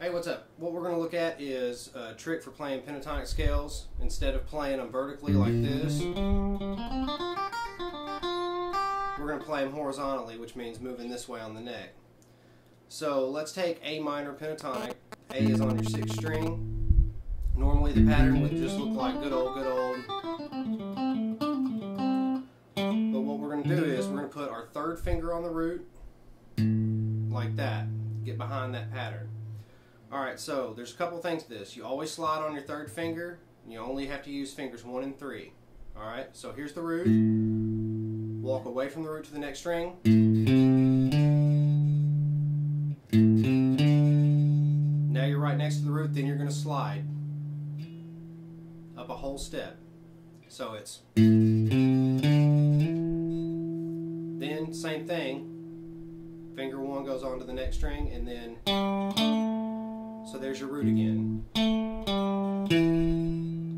Hey, what's up? What we're going to look at is a trick for playing pentatonic scales. Instead of playing them vertically like this, we're going to play them horizontally, which means moving this way on the neck. So let's take A minor pentatonic. A is on your 6th string. Normally the pattern would just look like good old. But what we're going to do is we're going to put our 3rd finger on the root like that. Get behind that pattern. Alright, so there's a couple things to this. You always slide on your 3rd finger, and you only have to use fingers 1 and 3. Alright, so here's the root. Walk away from the root to the next string. Now you're right next to the root, then you're going to slide up a whole step. So it's then same thing. Finger 1 goes on to the next string, and then so there's your root again.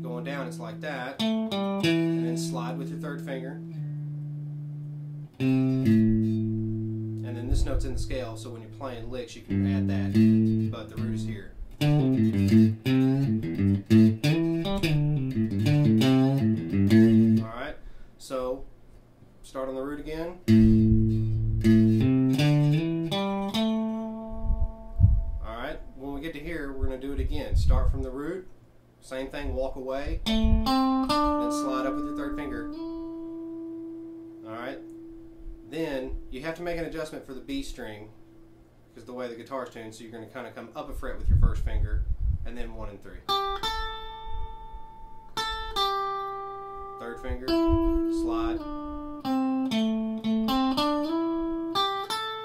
Going down, it's like that, and then slide with your 3rd finger, and then this note's in the scale, so when you're playing licks, you can add that, but the root is here. All right, so start on the root again. When we get to here, we're going to do it again. Start from the root, same thing, walk away, then slide up with your 3rd finger. Alright, then you have to make an adjustment for the B string because the way the guitar's tuned, so you're going to kind of come up a fret with your 1st finger, and then 1 and 3. 3rd finger, slide.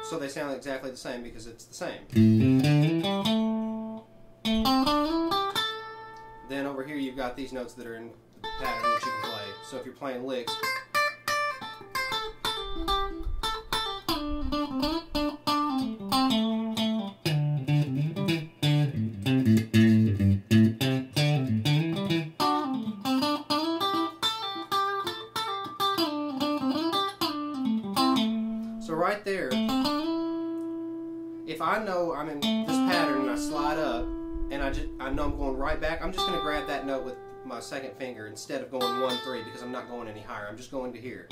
So they sound exactly the same because it's the same. Then over here you've got these notes that are in the pattern that you can play. So if you're playing licks, so right there, if I know I'm in this pattern and I slide up and I know I'm going right back, I'm just going to grab that note with my 2nd finger instead of going 1, 3 because I'm not going any higher. I'm just going to here.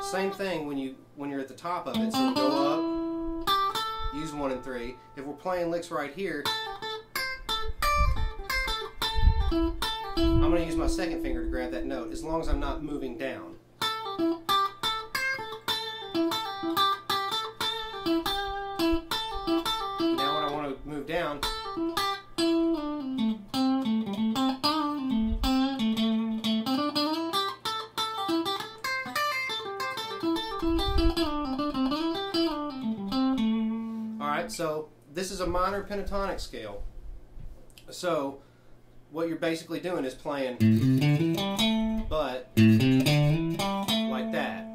Same thing when you're at the top of it. So we go up, use 1 and 3. If we're playing licks right here, I'm going to use my 2nd finger to grab that note as long as I'm not moving down. Now when I want to move down, alright, so this is a minor pentatonic scale. So what you're basically doing is playing, but like that.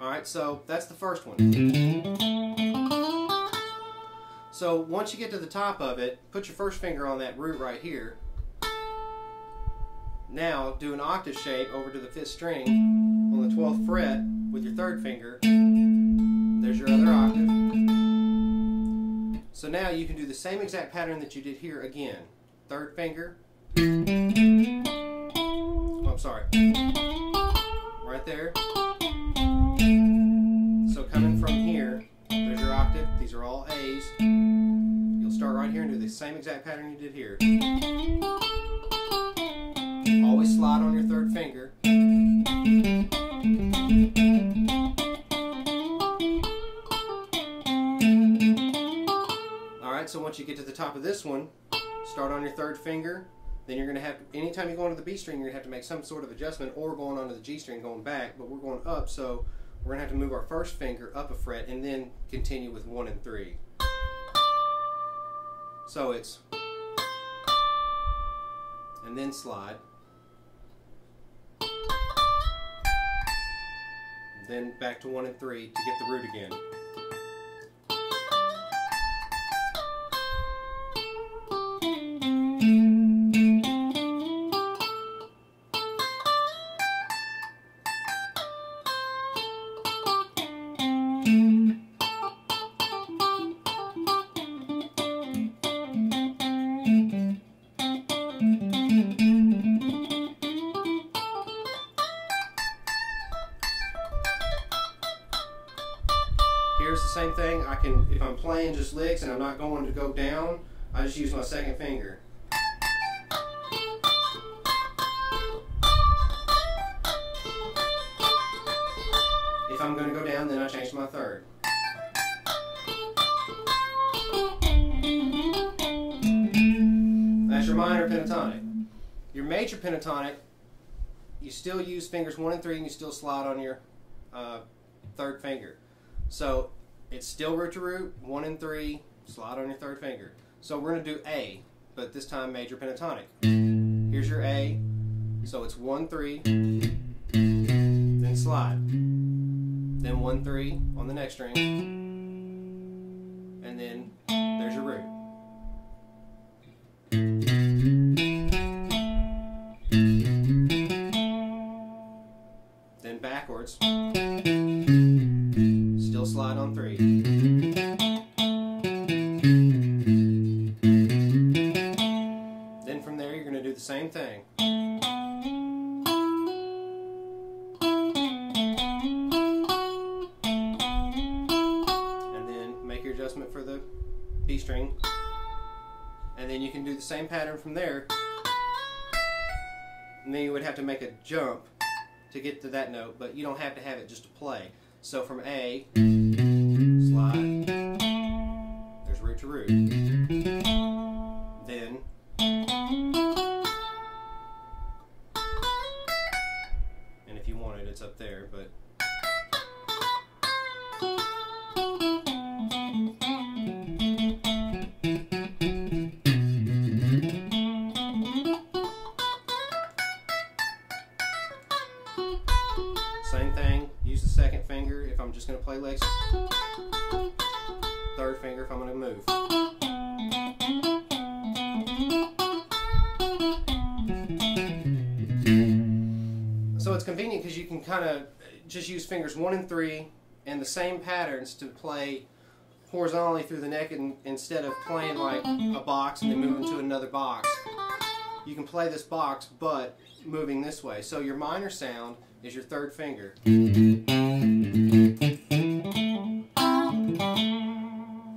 Alright, so that's the first one. So once you get to the top of it, put your 1st finger on that root right here. Now do an octave shape over to the 5th string on the 12th fret with your 3rd finger. There's your other octave. So now you can do the same exact pattern that you did here again. 3rd finger. Oh, I'm sorry. Right there. So coming from here, there's your octave. These are all A's. You'll start right here and do the same exact pattern you did here. Always slide on your 3rd finger. So once you get to the top of this one, start on your 3rd finger. Then you're going to have, anytime you go onto the B string, you're going to have to make some sort of adjustment, or going onto the G string going back, but we're going up, so we're going to have to move our 1st finger up a fret and then continue with 1 and 3. So it's, and then slide, then back to 1 and 3 to get the root again. string, I can, if I'm playing just licks and I'm not going to go down, I just use my second finger. If I'm going to go down, then I change to my third. That's your minor pentatonic. Your major pentatonic, you still use fingers 1 and 3 and you still slide on your third finger. So it's still root to root, 1 and 3, slide on your third finger. So we're going to do A, but this time major pentatonic. Here's your A, so it's 1, 3, then slide. Then 1, 3 on the next string, and then there's your root. Then backwards, still slide on 3. Then from there you're going to do the same thing. And then make your adjustment for the B string. And then you can do the same pattern from there. And then you would have to make a jump to get to that note, but you don't have to have it just to play. So from A, slide, there's root to root. Then, and if you want it, it's up there, but same thing, use the second finger if I'm just going to play licks. Third finger if I'm going to move. So it's convenient because you can kind of just use fingers 1 and 3 and the same patterns to play horizontally through the neck, and instead of playing like a box and then moving to another box, you can play this box but moving this way. So your minor sound is your third finger.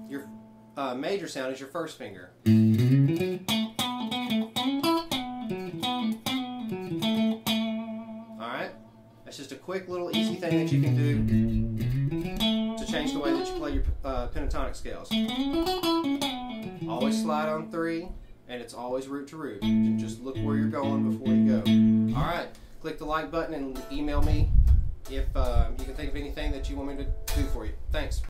Your major sound is your first finger. Alright? That's just a quick little easy thing that you can do to change the way that you play your pentatonic scales. Always slide on 3, and it's always root to root. Just look where you're going before you go. Alright, click the like button and email me if you can think of anything that you want me to do for you. Thanks.